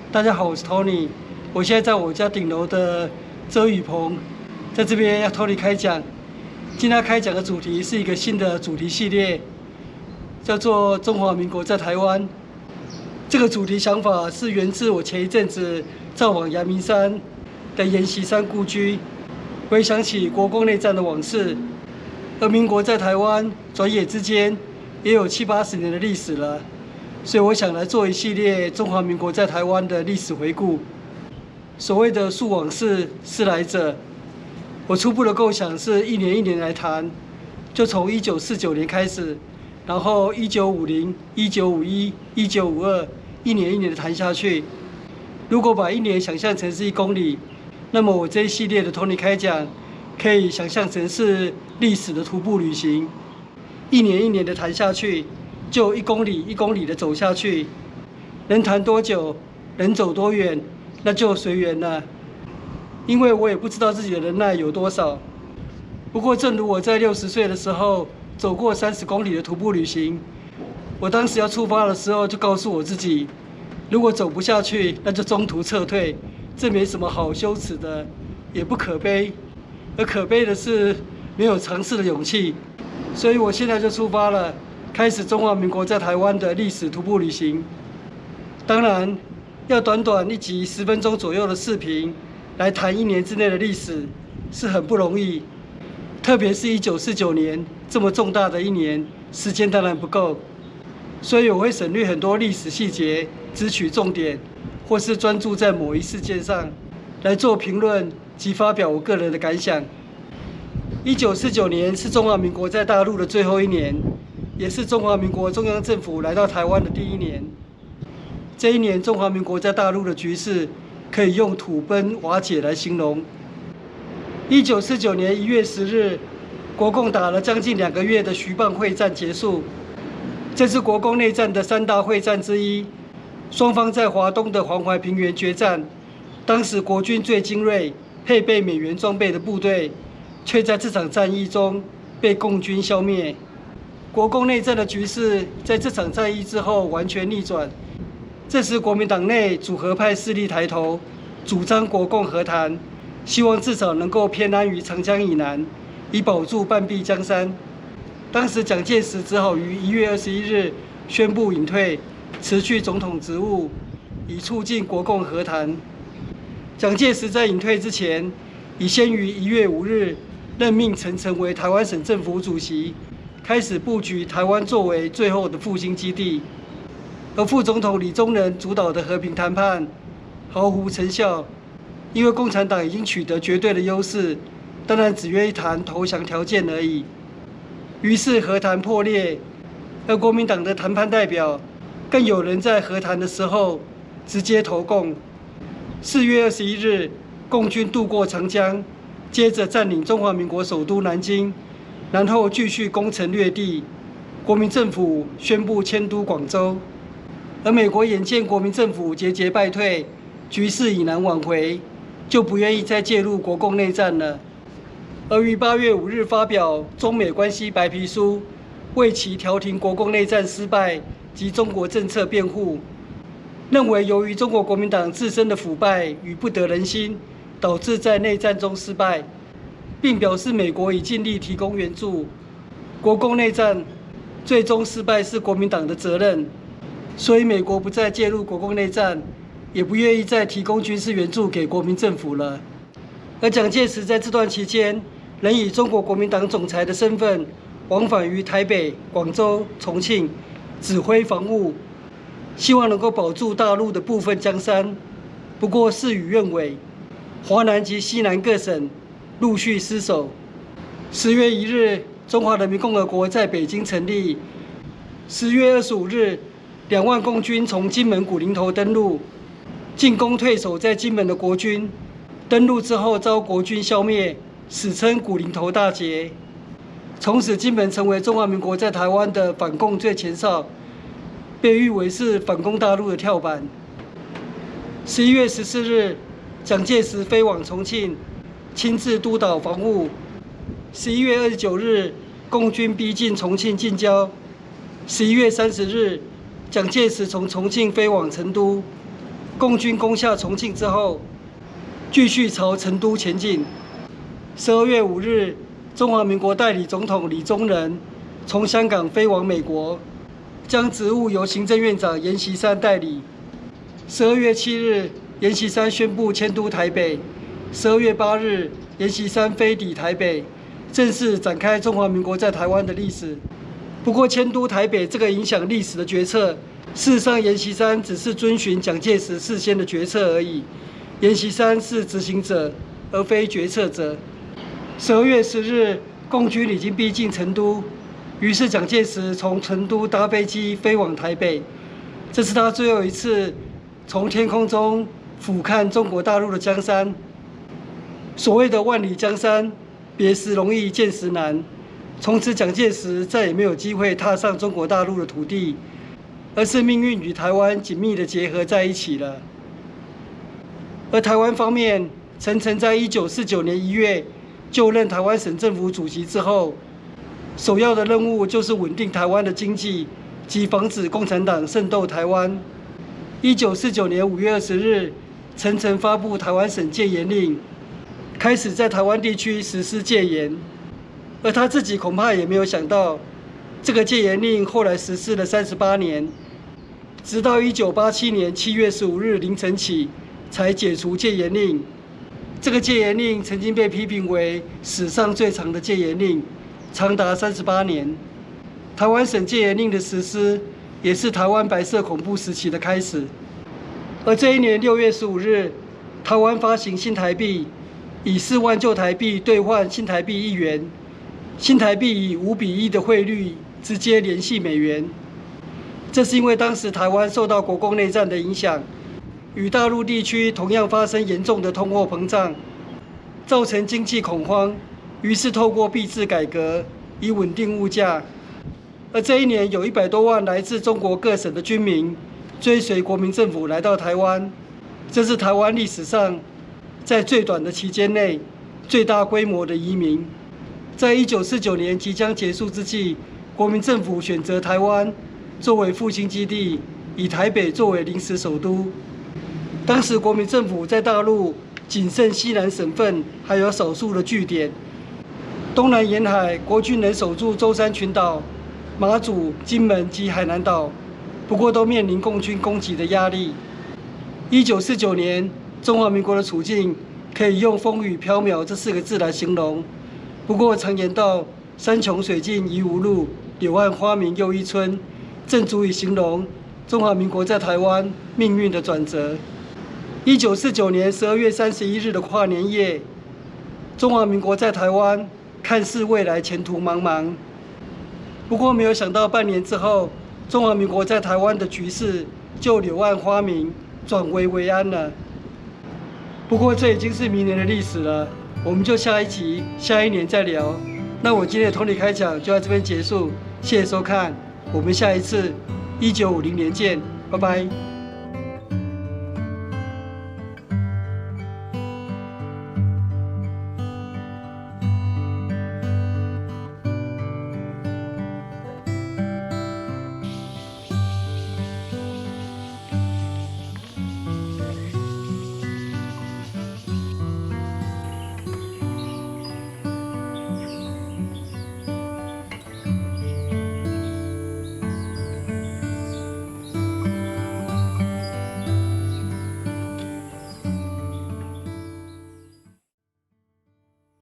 大家好，我是 Tony，我现在在我家顶楼的遮雨棚，在这边要 Tony 开讲。今天开讲的主题是一个新的主题系列，叫做中华民国在台湾。这个主题想法是源自我前一阵子造访阳明山的阎锡山故居，回想起国共内战的往事。而民国在台湾转眼之间也有70、80年的历史了。所以我想来做一系列中华民国在台湾的历史回顾。所谓的述往事，思来者。我初步的构想是一年一年来谈，就从1949年开始，然后1950、1951、1952，一年一年的谈下去。如果把一年想象成是1公里，那么我这一系列的Tony开讲，可以想象成是历史的徒步旅行，一年一年的谈下去。就1公里1公里的走下去，能谈多久，能走多远，那就随缘了。因为我也不知道自己的能耐有多少。不过，正如我在60岁的时候走过30公里的徒步旅行，我当时要出发的时候就告诉我自己，如果走不下去，那就中途撤退，这没什么好羞耻的，也不可悲。而可悲的是没有尝试的勇气。所以我现在就出发了。开始中华民国在台湾的历史徒步旅行。当然，要短短1集10分钟左右的视频来谈1年之内的历史是很不容易，特别是1949年这么重大的一年，时间当然不够。所以我会省略很多历史细节，只取重点，或是专注在某一事件上来做评论及发表我个人的感想。1949年是中华民国在大陆的最后一年。也是中华民国中央政府来到台湾的第1年。这一年，中华民国在大陆的局势可以用土崩瓦解来形容。1949年1月10日，国共打了将近2个月的徐蚌会战结束。这是国共内战的3大会战之一，双方在华东的黄淮平原决战。当时国军最精锐、配备美元装备的部队，却在这场战役中被共军消灭。国共内战的局势在这场战役之后完全逆转。这时，国民党内主和派势力抬头，主张国共和谈，希望至少能够偏安于长江以南，以保住半壁江山。当时，蒋介石只好于1月21日宣布隐退，辞去总统职务，以促进国共和谈。蒋介石在隐退之前，已先于1月5日任命陈诚为台湾省政府主席。开始布局台湾作为最后的复兴基地，而副总统李宗仁主导的和平谈判毫无成效，因为共产党已经取得绝对的优势，当然只愿意谈投降条件而已。于是和谈破裂，而国民党的谈判代表更有人在和谈的时候直接投共。4月21日，共军渡过长江，接着占领中华民国首都南京。然后继续攻城略地，国民政府宣布迁都广州，而美国眼见国民政府节节败退，局势已难挽回，就不愿意再介入国共内战了。而于8月5日发表中美关系白皮书，为其调停国共内战失败及中国政策辩护，认为由于中国国民党自身的腐败与不得人心，导致在内战中失败。并表示美国已尽力提供援助，国共内战最终失败是国民党的责任，所以美国不再介入国共内战，也不愿意再提供军事援助给国民政府了。而蒋介石在这段期间，仍以中国国民党总裁的身份，往返于台北、广州、重庆，指挥防务，希望能够保住大陆的部分江山。不过事与愿违，华南及西南各省陆续失守。10月1日，中华人民共和国在北京成立。10月25日，2万共军从金门古林头登陆，进攻退守在金门的国军。登陆之后遭国军消灭，史称古林头大捷。从此，金门成为中华民国在台湾的反共最前哨，被誉为是反攻大陆的跳板。11月14日，蒋介石飞往重庆。亲自督导防务。11月29日，共军逼近重庆近郊。11月30日，蒋介石从重庆飞往成都。共军攻下重庆之后，继续朝成都前进。12月5日，中华民国代理总统李宗仁从香港飞往美国，将职务由行政院长阎锡山代理。12月7日，阎锡山宣布迁都台北。12月8日，阎锡山飞抵台北，正式展开中华民国在台湾的历史。不过，迁都台北这个影响历史的决策，事实上阎锡山只是遵循蒋介石事先的决策而已。阎锡山是执行者，而非决策者。12月10日，共军已经逼近成都，于是蒋介石从成都搭飞机飞往台北。这是他最后一次从天空中俯瞰中国大陆的江山。所谓的万里江山，别时容易见时难。从此，蒋介石再也没有机会踏上中国大陆的土地，而是命运与台湾紧密地结合在一起了。而台湾方面，陈诚在1949年1月就任台湾省政府主席之后，首要的任务就是稳定台湾的经济及防止共产党渗透台湾。1949年5月20日，陈诚发布台湾省戒严令，开始在台湾地区实施戒严。而他自己恐怕也没有想到，这个戒严令后来实施了38年，直到1987年7月15日凌晨起才解除戒严令。这个戒严令曾经被批评为史上最长的戒严令，长达38年。台湾省戒严令的实施，也是台湾白色恐怖时期的开始。而这一年6月15日，台湾发行新台币，以4万旧台币兑换新台币1元。新台币以5比1的汇率直接联系美元，这是因为当时台湾受到国共内战的影响，与大陆地区同样发生严重的通货膨胀，造成经济恐慌，于是透过币制改革以稳定物价。而这一年有100多万来自中国各省的军民追随国民政府来到台湾，这是台湾历史上在最短的期间内最大规模的移民。在1949年即将结束之际，国民政府选择台湾作为复兴基地，以台北作为临时首都。当时国民政府在大陆仅剩西南省份还有少数的据点，东南沿海国军能守住舟山群岛、马祖、金门及海南岛，不过都面临共军攻击的压力。1949年，中华民国的处境可以用风雨飘渺这4个字来形容。不过常言道，山穷水尽疑无路，柳暗花明又一村，正足以形容中华民国在台湾命运的转折。1949年12月31日的跨年夜，中华民国在台湾看似未来前途茫茫。不过没有想到，半年之后，中华民国在台湾的局势就柳暗花明，转危为安了。不过这已经是明年的历史了。我们就下一集、下一年再聊。那我今天的同理开讲就在这边结束，谢谢收看，我们下一次1950年见，拜拜。